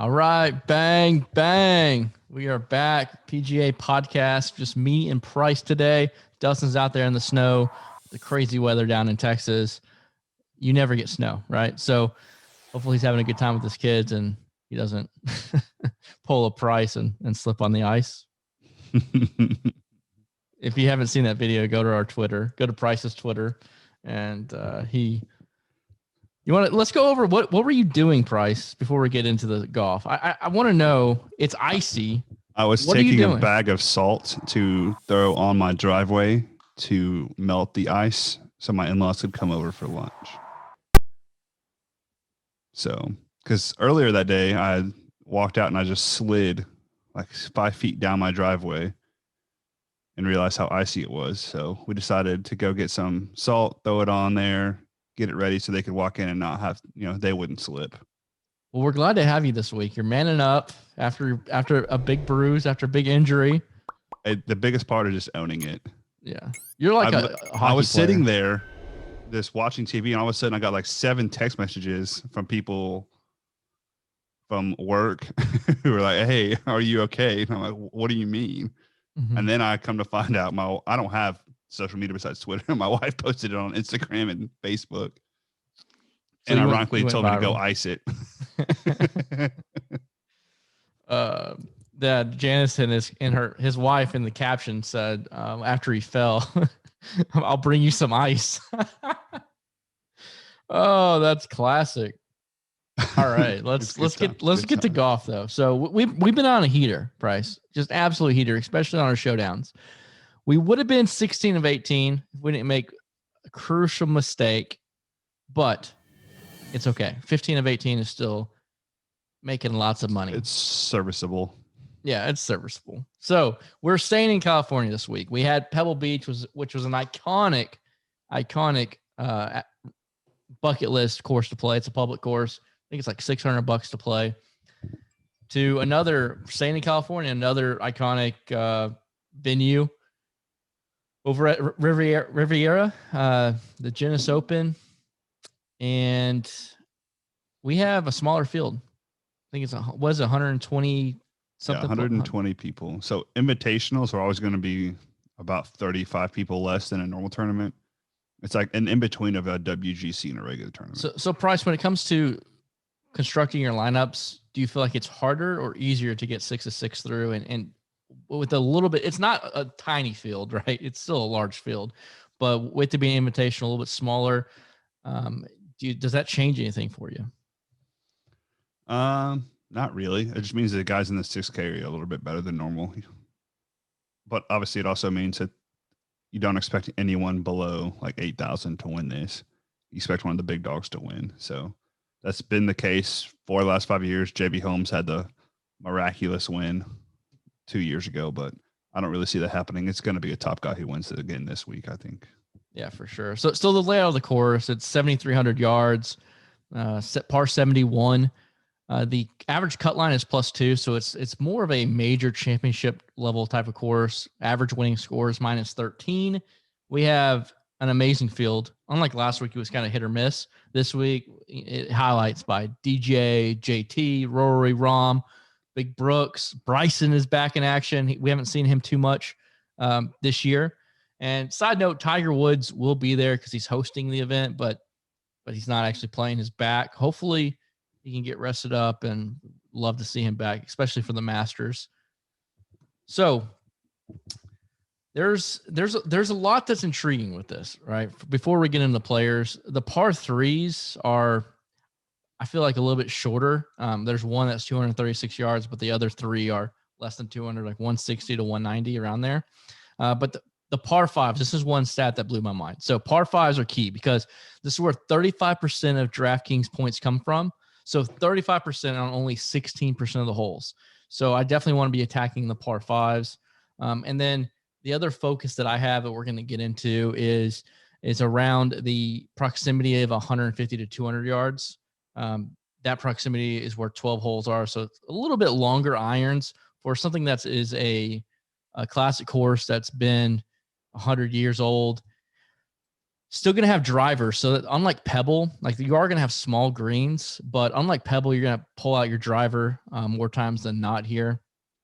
All right, bang, bang. We are back. PGA podcast, just me and Price today. Dustin's out there in the snow, the crazy weather down in Texas. You never get snow, right? So hopefully he's having a good time with his kids and he doesn't pull a Price and slip on the ice. If you haven't seen that video, go to our Twitter, go to Price's Twitter, and let's go over what were you doing, Price, before we get into the golf? I want to know. It's icy. I was taking a bag of salt to throw on my driveway to melt the ice so my in-laws could come over for lunch. So, because earlier that day I walked out and I just slid like 5 feet down my driveway and realized how icy it was. So we decided to go get some salt, throw it on there, get it ready so they could walk in and not have, they wouldn't slip. Well, we're glad to have you this week. You're manning up after a big bruise, after a big injury. The biggest part is just owning it. Yeah. You're like a hockey I was player. sitting there just watching TV, and all of a sudden I got like 7 text messages from people from work who were like, "Hey, are you okay?" And I'm like, "What do you mean?" Mm-hmm. And then I come to find out I don't have social media besides Twitter. My wife posted it on Instagram and Facebook. So and ironically told me to go ice it. That Janice and his wife in the caption said, after he fell, "I'll bring you some ice." Oh, that's classic. All right, let's get to golf though. So we've been on a heater, Price, just absolute heater, especially on our showdowns. We would have been 16 of 18 if we didn't make a crucial mistake, but it's okay. 15 of 18 is still making lots of money. It's serviceable. Yeah, it's serviceable. So we're staying in California this week. We had Pebble Beach, which was an iconic bucket list course to play. It's a public course. I think it's like $600 to play. To staying in California, another iconic venue over at Riviera, the Genesis Open. And we have a smaller field. I think it's 120 something. Yeah, 120 people. So invitationals are always going to be about 35 people less than a normal tournament. It's like an in-between of a WGC and a regular tournament. So Price, when it comes to constructing your lineups, do you feel like it's harder or easier to get 6 of 6 through? And with a little bit, it's not a tiny field, right? It's still a large field, but with it being invitational, a little bit smaller, does that change anything for you? Not really. It just means that the guys in the 6K are a little bit better than normal. But obviously it also means that you don't expect anyone below like 8,000 to win this. You expect one of the big dogs to win. So that's been the case for the last 5 years. JB Holmes had the miraculous win 2 years ago, but I don't really see that happening. It's going to be a top guy who wins it again this week, I think. Yeah, for sure. So the layout of the course, it's 7,300 yards, par 71. The average cut line is +2, so it's more of a major championship level type of course. Average winning score is -13. We have an amazing field. Unlike last week, it was kind of hit or miss. This week, it highlights by DJ, JT, Rory, Rahm, Big Brooks. Bryson is back in action. We haven't seen him too much this year. And side note, Tiger Woods will be there because he's hosting the event, but he's not actually playing. His back. Hopefully he can get rested up, and love to see him back, especially for the Masters. So there's a lot that's intriguing with this, right? Before we get into the players, the par threes are, I feel like, a little bit shorter. There's one that's 236 yards, but the other 3 are less than 200, like 160 to 190 around there. But the par fives, this is one stat that blew my mind. So par fives are key because this is where 35% of DraftKings points come from. So 35% on only 16% of the holes. So I definitely want to be attacking the par fives. And then the other focus that I have that we're going to get into is around the proximity of 150 to 200 yards. That proximity is where 12 holes are. So it's a little bit longer irons for something that is a classic course that's been 100 years old. Still going to have drivers. So that unlike Pebble, like you are going to have small greens, but unlike Pebble, you're going to pull out your driver more times than not here.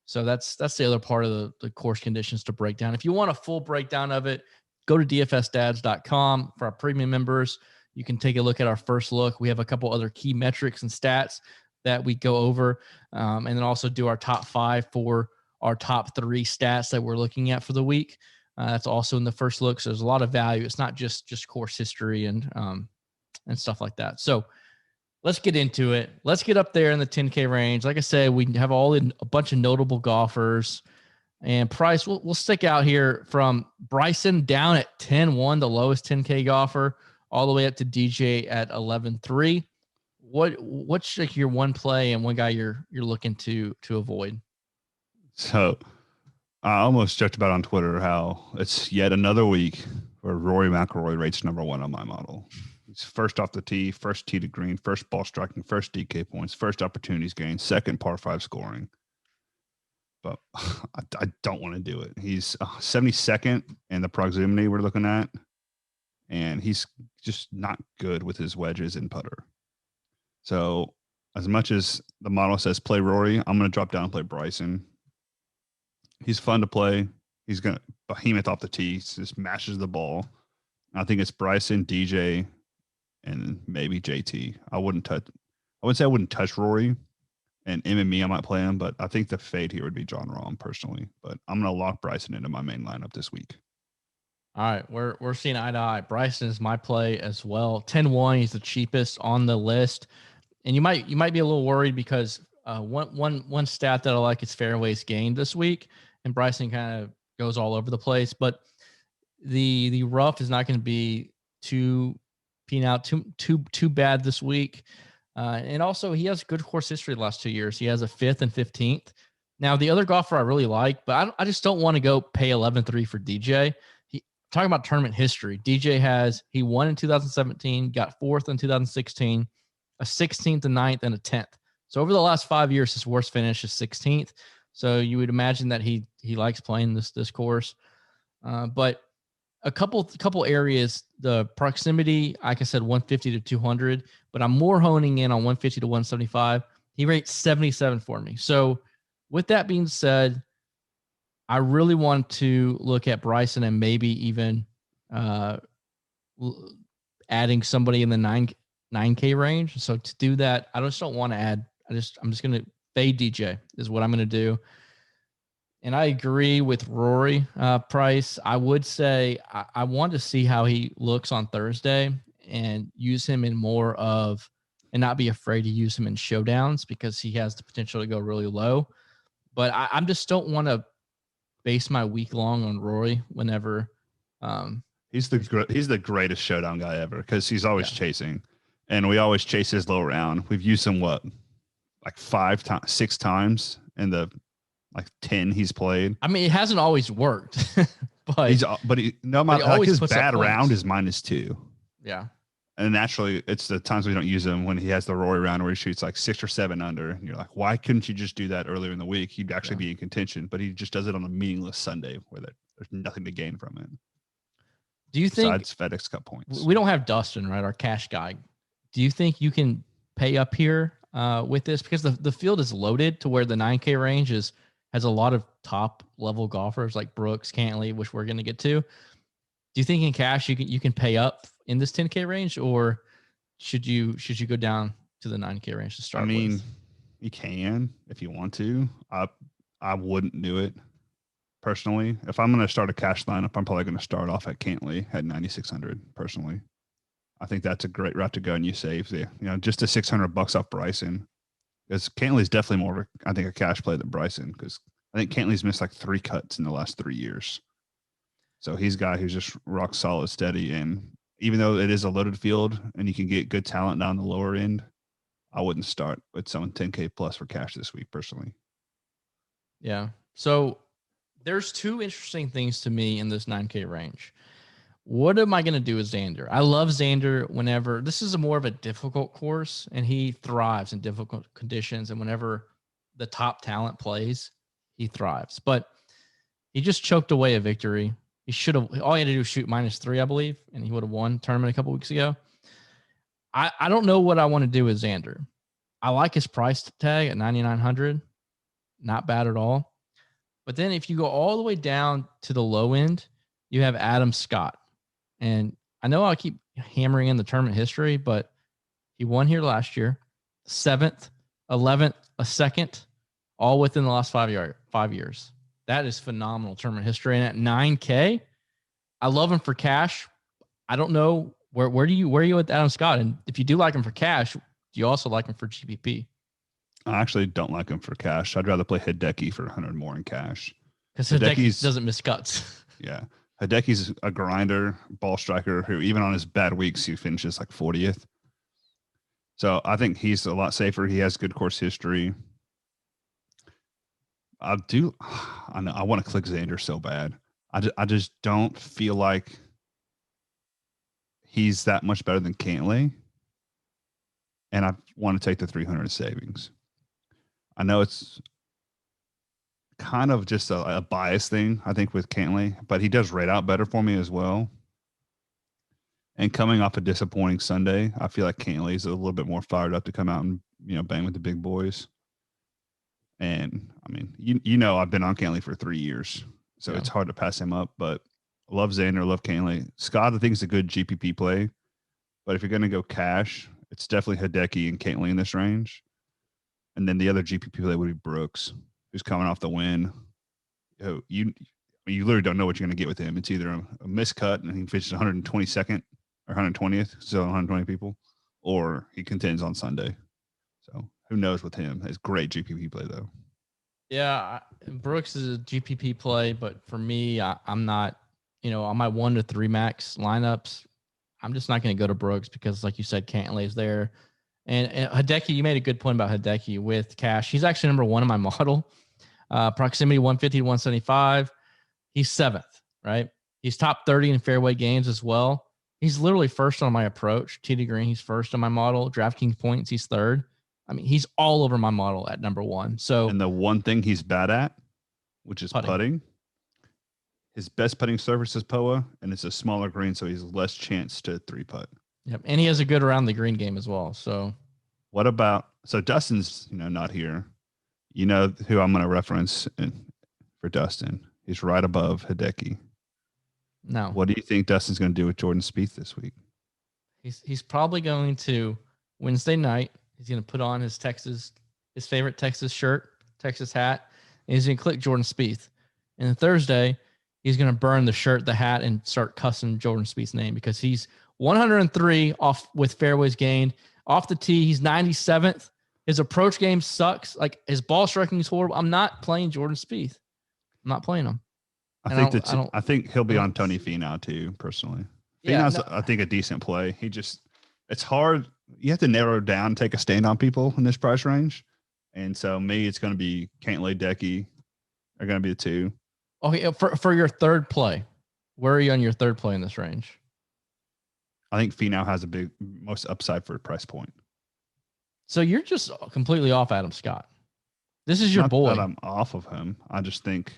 So that's the other part of the course conditions to break down. If you want a full breakdown of it, go to dfsdads.com. For our premium members, you can take a look at our first look. We have a couple other key metrics and stats that we go over, and then also do our top 5 for our top 3 stats that we're looking at for the week. That's also in the first look. So there's a lot of value. It's not just course history and stuff like that. So let's get into it. Let's get up there in the 10K range. Like I said, we have a bunch of notable golfers, and price. We'll stick out here from Bryson down at 10-1, the lowest 10K golfer, all the way up to DJ at 11-3. What's like your one play and one guy you're looking to avoid? So I almost joked about on Twitter how it's yet another week where Rory McIlroy rates number 1 on my model. He's first off the tee, first tee to green, first ball striking, first DK points, first opportunities gained, second par 5 scoring. But I don't want to do it. He's 72nd in the proximity we're looking at, and he's just not good with his wedges and putter. So as much as the model says play Rory, I'm going to drop down and play Bryson. He's fun to play. He's going to behemoth off the tee, just mashes the ball. I think it's Bryson, DJ, and maybe JT. I wouldn't say I wouldn't touch Rory. And MME, I might play him, but I think the fade here would be John Rahm personally. But I'm going to lock Bryson into my main lineup this week. All right, we're seeing eye to eye. Bryson is my play as well. 10-1, he's the cheapest on the list. And you might be a little worried because one stat that I like is fairways gained this week, and Bryson kind of goes all over the place. But the rough is not going to be too bad this week. And also, he has good course history the last 2 years. He has a 5th and 15th. Now, the other golfer I really like, but I just don't want to go pay 11-3 for DJ. Talking about tournament history, DJ he won in 2017, got 4th in 2016, a 16th, a 9th, and a 10th. So over the last 5 years, his worst finish is 16th. So you would imagine that he likes playing this course. But a couple areas, the proximity, like I said, 150 to 200, but I'm more honing in on 150 to 175. He rates 77 for me. So with that being said, I really want to look at Bryson and maybe even adding somebody in the 9K range. So to do that, I just don't want to add. I'm just going to fade DJ is what I'm going to do. And I agree with Rory Price. I would say I want to see how he looks on Thursday and use him in more of, and not be afraid to use him in showdowns because he has the potential to go really low. But I just don't want to base my week long on Rory whenever. He's the greatest showdown guy ever because he's always chasing, and we always chase his low round. We've used him like 6 times in the 10 he's played. I mean, it hasn't always worked, but his bad round is -2. Yeah. And naturally, it's the times we don't use him when he has the Rory round where he shoots like 6 or 7 under. And you're like, why couldn't you just do that earlier in the week? He'd actually be in contention, but he just does it on a meaningless Sunday where there's nothing to gain from it. Do you think besides FedEx Cup points? We don't have Dustin, right? Our cash guy. Do you think you can pay up here with this? Because the field is loaded to where the 9K range has a lot of top level golfers like Brooks, Cantley, which we're going to get to. Do you think in cash you can pay up in this 10K range, or should you go down to the 9K range to start? I mean, you can if you want to. I wouldn't do it personally. If I'm going to start a cash lineup, I'm probably going to start off at Cantley at 9,600 personally. I think that's a great route to go, and you save just the $600 off Bryson. Because Cantley's definitely more of a cash play than Bryson, because I think Cantley's missed like 3 cuts in the last 3 years. So he's a guy who's just rock solid, steady. And even though it is a loaded field and you can get good talent down the lower end, I wouldn't start with someone 10K plus for cash this week personally. Yeah. So there's 2 interesting things to me in this 9K range. What am I going to do with Xander? I love Xander whenever this is more of a difficult course, and he thrives in difficult conditions. And whenever the top talent plays, he thrives. But he just choked away a victory He should have. All he had to do was shoot -3, I believe, and he would have won the tournament a couple weeks ago. I don't know what I want to do with Xander. I like his price tag at 9,900, not bad at all. But then if you go all the way down to the low end, you have Adam Scott, and I know I keep hammering in the tournament history, but he won here last year, 7th, 11th, a 2nd, all within the last 5 years. That is phenomenal tournament history. And at 9K, I love him for cash. I don't know where are you with Adam Scott? And if you do like him for cash, do you also like him for GPP? I actually don't like him for cash. I'd rather play Hideki for 100 more in cash. Because Hideki doesn't miss cuts. Yeah. Hideki's a grinder, ball striker who even on his bad weeks, he finishes like 40th. So I think he's a lot safer. He has good course history. I know I want to click Xander so bad. I just don't feel like he's that much better than Cantlay. And I want to take the 300 savings. I know it's kind of just a bias thing, I think, with Cantlay, but he does rate out better for me as well. And coming off a disappointing Sunday, I feel like Cantlay is a little bit more fired up to come out and, bang with the big boys. And I mean, I've been on Cantlay for 3 years, so It's hard to pass him up, but I love Xander, love Cantlay. Scott, I think, is a good GPP play, but if you're going to go cash, it's definitely Hideki and Cantlay in this range. And then the other GPP play would be Brooks, who's coming off the win. You literally don't know what you're going to get with him. It's either a miscut and he finishes 122nd or 120th, so 120 people, or he contends on Sunday. So who knows with him? It's great GPP play, though. Yeah, Brooks is a GPP play, but for me, I'm not, on my 1 to 3 max lineups, I'm just not going to go to Brooks because, like you said, Cantlay's there. And Hideki, you made a good point about Hideki with cash. He's actually number 1 in my model. Proximity 150 to 175. He's 7th, right? He's top 30 in fairway games as well. He's literally first on my approach. Tee to green, he's first on my model. DraftKings points, he's 3rd. I mean, he's all over my model at number 1. So, and the one thing he's bad at, which is putting. His best putting surface is POA, and it's a smaller green, so he's less chance to 3-putt. Yep, and he has a good around the green game as well. So, what about Dustin's? Not here. You know who I'm going to reference for Dustin? He's right above Hideki. No. What do you think Dustin's going to do with Jordan Spieth this week? He's probably going to Wednesday night. He's going to put on his favorite Texas shirt, Texas hat, and he's going to click Jordan Spieth. And then Thursday, he's going to burn the shirt, the hat, and start cussing Jordan Spieth's name because he's 103 off with fairways gained. Off the tee, he's 97th. His approach game sucks. Like, his ball striking is horrible. I'm not playing Jordan Spieth. I'm not playing him. I think he'll be on Tony Finau too, personally. Finau's, I think, a decent play. It's hard. You have to narrow down, take a stand on people in this price range. And so it's going to be Cantlay, Decky are going to be the 2. Okay, for your 3rd play, where are you on your 3rd play in this range? I think Finau has a most upside for a price point. So you're just completely off Adam Scott. This is your Not boy. that I'm off of him. I just think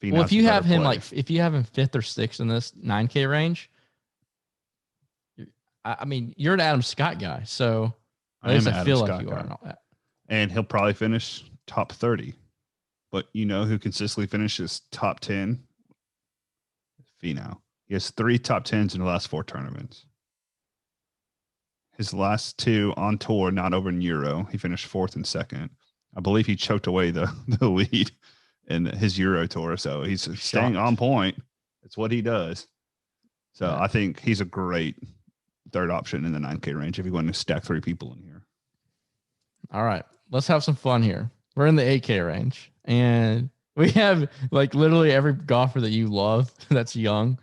Finau's well, if you have him if you have him 5th or 6th in this 9K range, I mean, you're an Adam Scott guy, so at least I feel like you are. And all that. And he'll probably finish top 30. But who consistently finishes top 10? Finau. He has 3 top 10s in the last 4 tournaments. His last 2 on tour, not over in Euro, he finished 4th and 2nd. I believe he choked away the lead in his Euro tour. So he's staying on point. It's what he does. So yeah. I think he's a great 3rd option in the 9K range if you want to stack 3 people in here. All right. Let's have some fun here. We're in the 8K range. And we have like literally every golfer that you love that's young,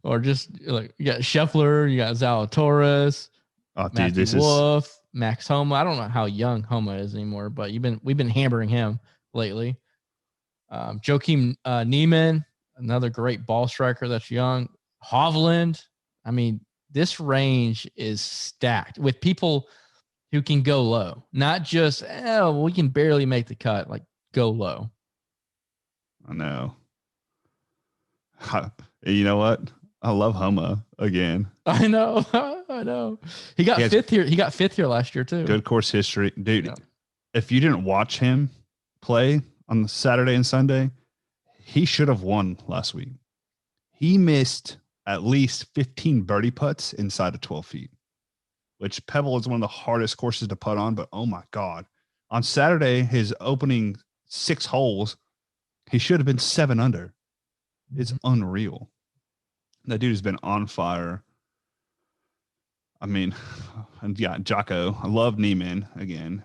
or just like you got Scheffler, you got Zalatoris, Matthew Wolff, Max Homa. I don't know how young Homa is anymore, but we've been hammering him lately. Joakim Neiman, another great ball striker that's young. Hovland. I mean, this range is stacked with people who can go low, not just we can barely make the cut. Like, go low. I know. You know what? I love Homa again. I know. I know. He got fifth here. He got fifth here last year too. Good course history. Dude, Yeah. if you didn't watch him play on Saturday and Sunday, he should have won last week. He missed at least 15 birdie putts inside of 12 feet, which Pebble is one of the hardest courses to putt on. But oh my God. On Saturday, his opening 6 holes, he should have been 7 under. It's unreal. That dude has been on fire. I mean, and yeah, Jocko. I love Neiman again.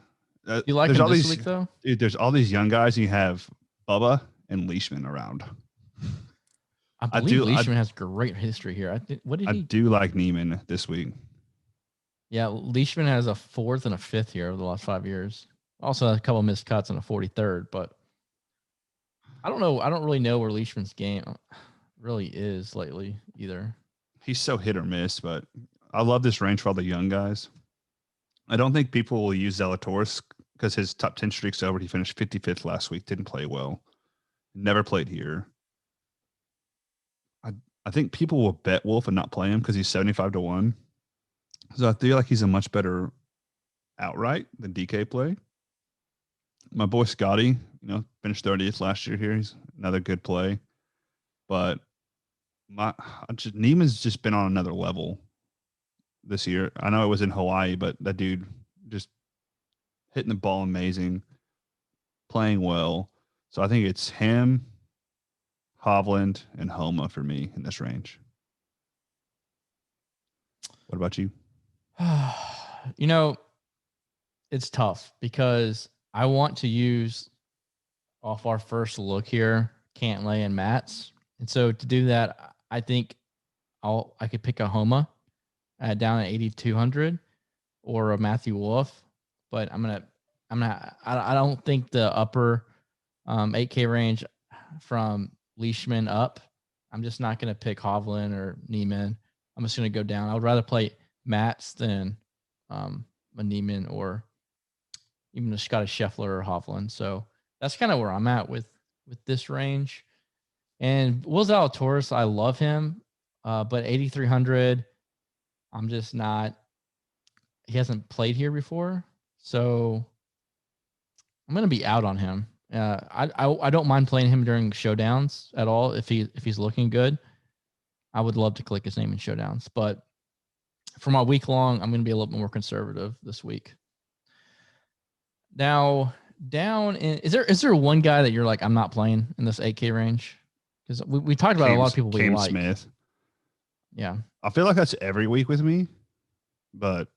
You like There's him all this these, week though? dude, there's all these young guys. You have Bubba and Leishman around. I believe Leishman has great history here. I think. What did he? do like Neiman this week. Yeah, Leishman has a 4th and a 5th here over the last 5 years. Also, a couple missed cuts and a 43rd, but I don't know. I don't really know where Leishman's game really is lately either. He's so hit or miss, but I love this range for all the young guys. I don't think people will use Zalatoris because his top 10 streak's over. He finished 55th last week, didn't play well, never played here. I think people will bet Wolf and not play him because he's 75-1. So I feel like he's a much better outright than DK play. My boy Scotty, finished 30th last year here. He's another good play. But Neiman's just been on another level this year. I know it was in Hawaii, but that dude just hitting the ball amazing, playing well. So I think it's him, Hovland, and Homa for me in this range. What about you? It's tough because I want to use off our first look here, Cantlay and Mats. And so to do that, I think I could pick a Homa down at 8,200 or a Matthew Wolf, but I don't think the upper 8K range from Leishman up. I'm just not going to pick Hovland or Neiman. I'm just going to go down. I would rather play Mats than a Neiman or even a Scotty Scheffler or Hovland. So that's kind of where I'm at with this range. And Will Zalatoris, I love him, but 8,300, I'm just not. He hasn't played here before, so I'm gonna be out on him. I don't mind playing him during showdowns at all if he's looking good. I would love to click his name in showdowns, but for my week long, I'm gonna be a little bit more conservative this week. Now, is there one guy that you're like, I'm not playing in this 8K range? Because we talked about a lot of people we like. Smith. Yeah. I feel like that's every week with me, but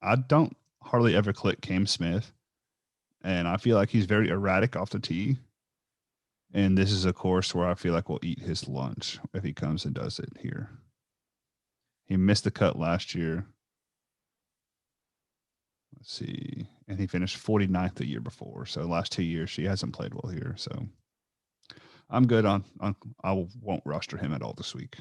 I don't hardly ever click Cam Smith. And I feel like he's very erratic off the tee. And this is a course where I feel like we'll eat his lunch if he comes and does it here. He missed the cut last year. Let's see. And he finished 49th the year before. So the last 2 years, she hasn't played well here. So I'm good on I won't roster him at all this week.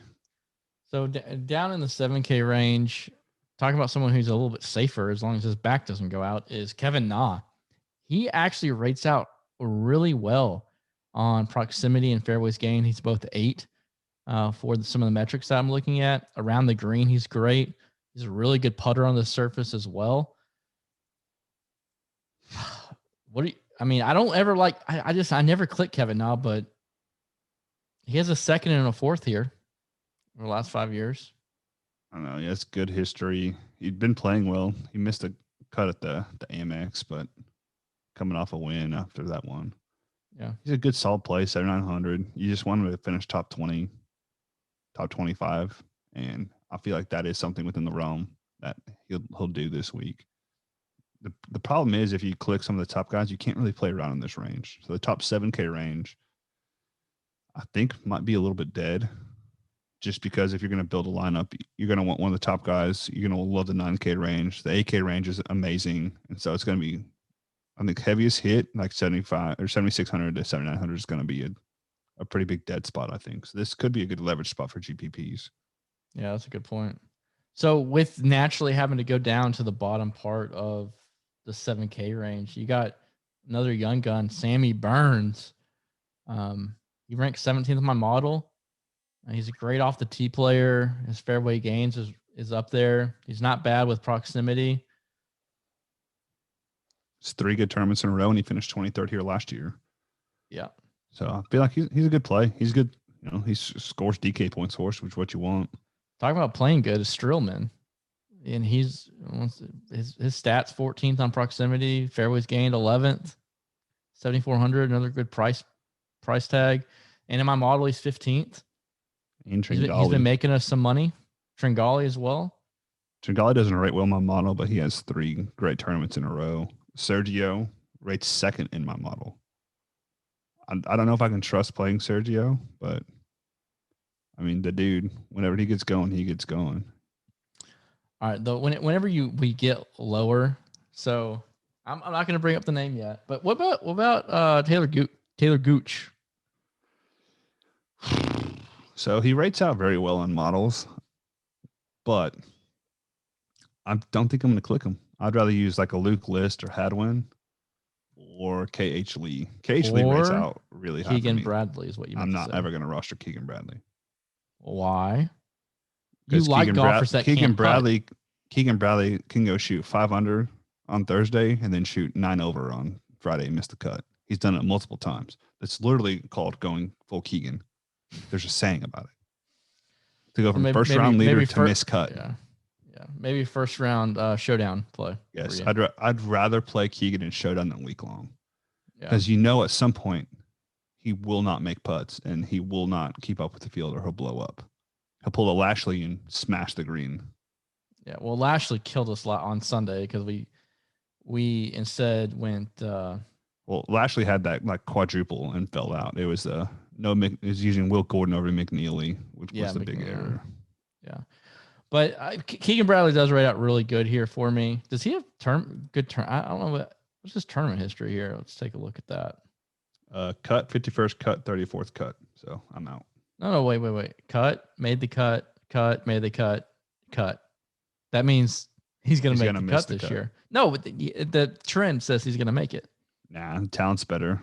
So down in the 7K range, talking about someone who's a little bit safer as long as his back doesn't go out is Kevin Na. He actually rates out really well on proximity and fairways gained. He's both 8 for some of the metrics that I'm looking at. Around the green, he's great. He's a really good putter on the surface as well. I don't ever like, I never click Kevin Na, but he has a 2nd and a 4th here for the last 5 years. I don't know. He has good history. He'd been playing well. He missed a cut at the Amex, but coming off a win after that one. Yeah. He's a good solid play, 7,900. You just want him to finish top 20, top 25. And I feel like that is something within the realm that he'll do this week. The problem is if you click some of the top guys, you can't really play around in this range. So the top 7K range, I think might be a little bit dead just because if you're going to build a lineup, you're going to want one of the top guys. You're going to love the 9K range. The 8K range is amazing. And so it's going to be, I think, heaviest hit, like 75 or 7,600 to 7,900 is going to be a pretty big dead spot, I think. So this could be a good leverage spot for GPPs. Yeah, that's a good point. So with naturally having to go down to the bottom part of the 7K range, you got another young gun, Sammy Burns. He ranked 17th in my model. He's a great off the tee player. His fairway gains is up there. He's not bad with proximity. It's 3 good tournaments in a row, and he finished 23rd here last year. Yeah. So I feel like he's a good play. He's good. You know, he scores DK points for us, which is what you want. Talking about playing good is Strillman. And his stats 14th on proximity, fairways gained 11th, 7,400, another good price tag. And in my model, he's 15th. And He's been making us some money. Tringali as well. Tringali doesn't rate well in my model, but he has 3 great tournaments in a row. Sergio rates 2nd in my model. I don't know if I can trust playing Sergio, but I mean, the dude, whenever he gets going, he gets going. All right, though, whenever we get lower, so I'm not going to bring up the name yet, but what about Taylor Gooch? So he rates out very well on models, but I don't think I'm going to click him. I'd rather use like a Luke List or Hadwin or KH Lee. KH Lee rates out really high. Keegan Bradley is what you meant. I'm not ever going to roster Keegan Bradley. Why? You like golfers that Keegan Bradley can go shoot 5 under on Thursday and then shoot 9 over on Friday and miss the cut. He's done it multiple times. It's literally called going full Keegan. There's a saying about it. To go from first round leader to miss cut. Yeah. Maybe first round showdown play. Yes, I'd rather play Keegan in showdown than week long. Because at some point he will not make putts and he will not keep up with the field or he'll blow up. He'll pull a Lashley and smash the green. Yeah, well, Lashley killed us on Sunday because we instead went. Well, Lashley had that like quadruple and fell out. It was it was using Will Gordon over McNeely, which was the big error. Yeah, but Keegan Bradley does rate out really good here for me. Does he have good term? I don't know what's his tournament history here. Let's take a look at that. Cut 51st cut, 34th cut. So I'm out. No, wait. Cut, made the cut, made the cut. That means he's going to make the cut this year. No, but the trend says he's going to make it. Nah, talent's better.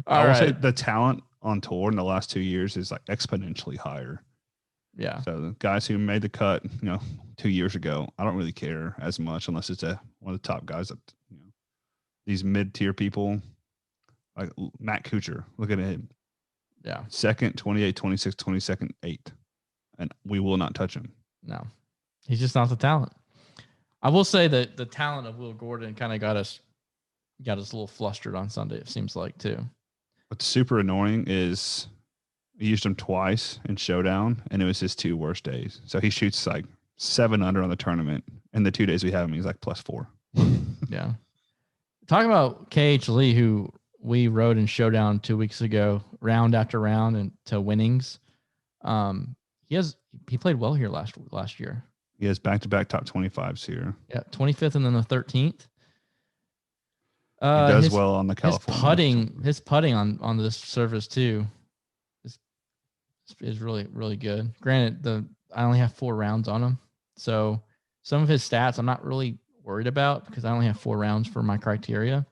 I will say the talent on tour in the last 2 years is like exponentially higher. Yeah. So the guys who made the cut, 2 years ago, I don't really care as much unless it's one of the top guys. That these mid-tier people, like Matt Kuchar, look at him. Yeah. 2nd, 28, 26, 22nd, 8. And we will not touch him. No. He's just not the talent. I will say that the talent of Will Gordon kind of got us a little flustered on Sunday, it seems like, too. What's super annoying is we used him twice in showdown, and it was his 2 worst days. So he shoots like 7 under on the tournament, and the 2 days we have him, he's like +4. Yeah. Talking about KH Lee, who we rode in showdown 2 weeks ago, round after round and to winnings. He played well here last year. He has back-to-back top 25s here. Yeah, 25th and then the 13th. He does well on the California. His putting on this surface too is really, really good. Granted, I only have 4 rounds on him, so some of his stats I'm not really worried about because I only have 4 rounds for my criteria.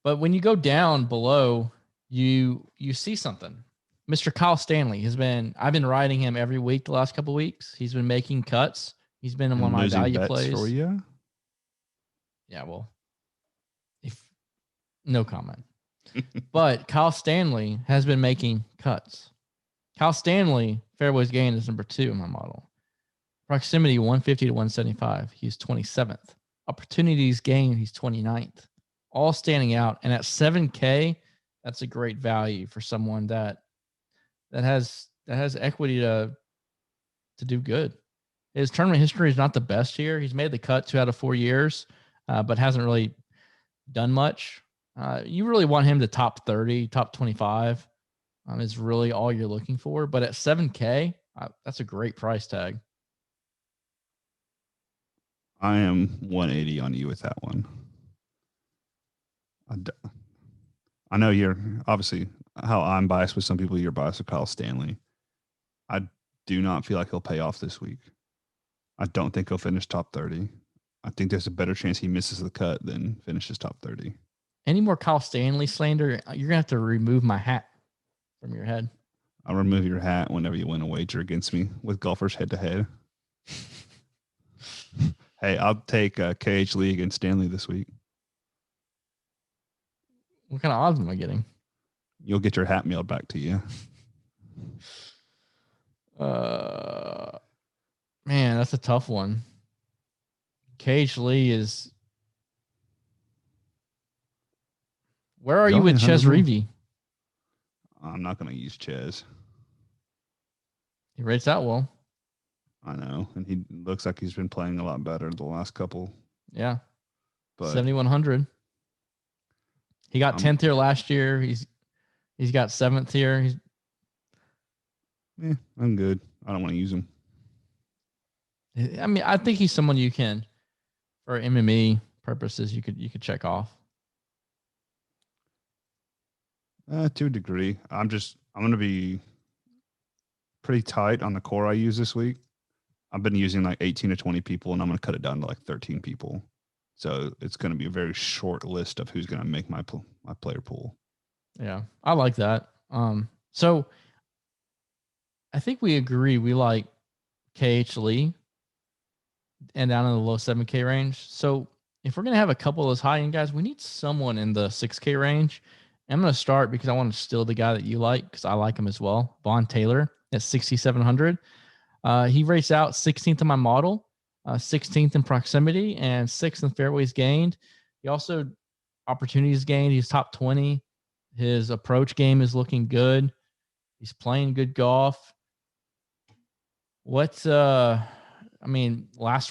But when you go down below, you see something. Mr. Kyle Stanley I've been riding him every week the last couple of weeks. He's been making cuts. He's been in one of my value plays. For you? Yeah, well, no comment. But Kyle Stanley has been making cuts. Kyle Stanley, fairways gained is number 2 in my model. Proximity 150 to 175. He's 27th. Opportunities gained, he's 29th. All standing out. And at 7K, that's a great value for someone that has equity to do good. His tournament history is not the best here. He's made the cut 2 out of 4 years, but hasn't really done much. You really want him to top 30, top 25 is really all you're looking for. But at 7K, that's a great price tag. I am 180 on you with that one. I know you're obviously how I'm biased with some people. You're biased with Kyle Stanley. I do not feel like he'll pay off this week. I don't think he'll finish top 30. I think there's a better chance he misses the cut than finishes top 30. Any more Kyle Stanley slander, you're going to have to remove my hat. from your head. I'll remove your hat whenever you win a wager against me with golfers head to head. Hey, I'll take KH Lee against Stanley this week. What kind of odds am I getting? You'll get your hat mailed back to you. Man, that's a tough one. KH Lee is. Where are you with Ches Reavie? I'm not going to use Ches. He rates out well. I know, and he looks like he's been playing a lot better the last couple. Yeah, but 7,100. He got 10th here last year. He's got 7th here. I'm good. I don't want to use him. I mean, I think he's someone you can, for MME purposes, you could check off. To a degree. I'm going to be pretty tight on the core I use this week. I've been using like 18 to 20 people, and I'm going to cut it down to like 13 people. So it's going to be a very short list of who's going to make my player pool. Yeah, I like that. So I think we agree we like KH Lee and down in the low 7K range. So if we're going to have a couple of those high end guys, we need someone in the 6K range. I'm going to start because I want to steal the guy that you like because I like him as well. Vaughn Taylor at 6,700. He rates out 16th in my model, 16th in proximity, and 6th in fairways gained. He also opportunities gained. He's top 20. His approach game is looking good. He's playing good golf. Last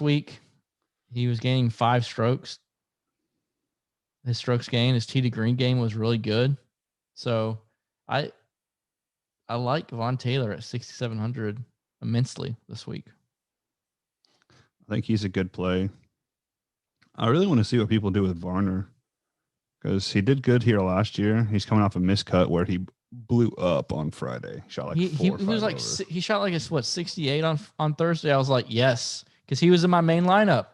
week he was gaining 5 strokes. His strokes gained, his tee to green game was really good. So I like Vaughn Taylor at 6,700 immensely this week. I think he's a good play. I really want to see what people do with Varner because he did good here last year. He's coming off a miscut where he blew up on Friday. Shot like he was like over. He shot like 68 on Thursday. I was like, yes, because he was in my main lineup.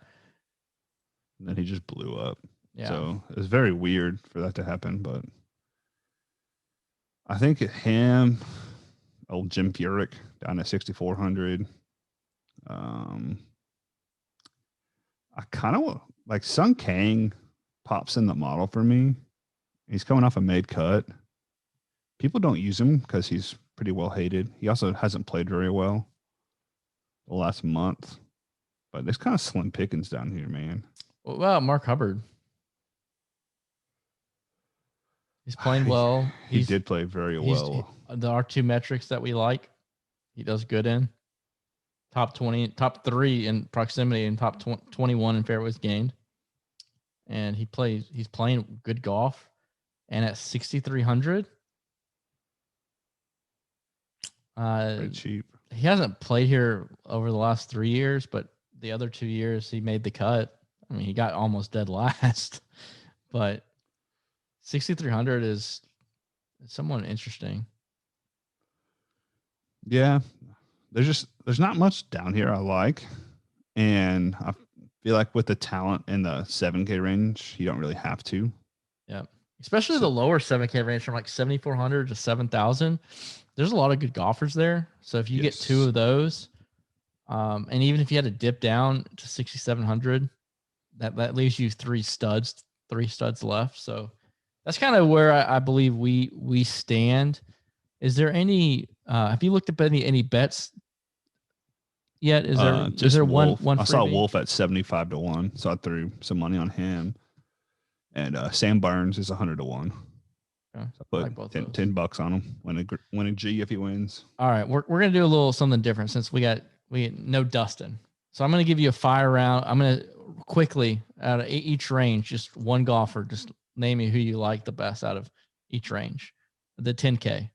And then he just blew up. Yeah. So it was very weird for that to happen, but I think him, old Jim Furyk down at 6,400. I kind of like Sung Kang pops in the model for me. He's coming off a made cut. People don't use him because he's pretty well hated. He also hasn't played very well the last month, but there's kind of slim pickings down here, man. What about Mark Hubbard? He's playing well. He did play very well. There are 2 metrics that we like. He does good in top 20, top 3 in proximity, and top 21 in fairways gained. And he's playing good golf. And at 6,300, pretty cheap. He hasn't played here over the last 3 years, but the other 2 years he made the cut. I mean, he got almost dead last, but 6,300 is somewhat interesting. Yeah, there's not much down here I like, and I feel like with the talent in the 7K range, you don't really have to. Yeah, especially the lower 7K range from like 7,400 to 7,000. There's a lot of good golfers there. So if you get 2 of those, and even if you had to dip down to 6,700, that leaves you 3 studs left. So that's kind of where I believe we stand. Is there any? Have you looked up any bets yet? Is there Wolf. one? I saw Wolf at 75 to 1, so I threw some money on him. And Sam Burns is 100 to 1. Okay. So I put like $10 on him. Win a G if he wins. All right, we're gonna do a little something different since we got no Dustin. So I'm gonna give you a fire round. I'm gonna quickly out of each range, just one golfer. Just name me who you like the best out of each range. The 10K.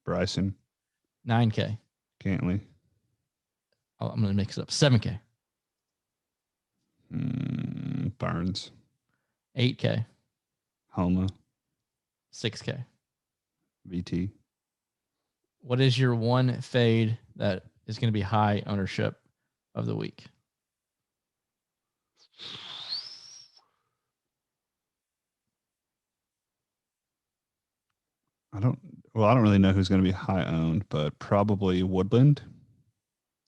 Bryson. 9K. Cantley. I'm gonna mix it up. 7K. Burns. 8K. Homa. 6K. VT. What is your one fade that is going to be high ownership of the week? Well, I don't really know who's going to be high owned, but probably Woodland.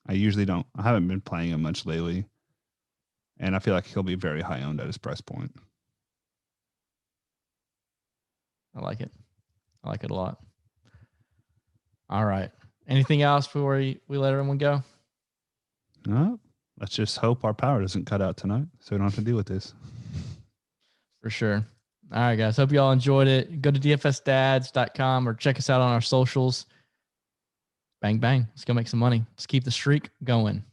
I usually don't. I haven't been playing him much lately, and I feel like he'll be very high owned at his price point. I like it. I like it a lot. All right. Anything else before we let everyone go? No, let's just hope our power doesn't cut out tonight, so we don't have to deal with this. For sure. All right, guys. Hope you all enjoyed it. Go to dfsdads.com or check us out on our socials. Bang, bang. Let's go make some money. Let's keep the streak going.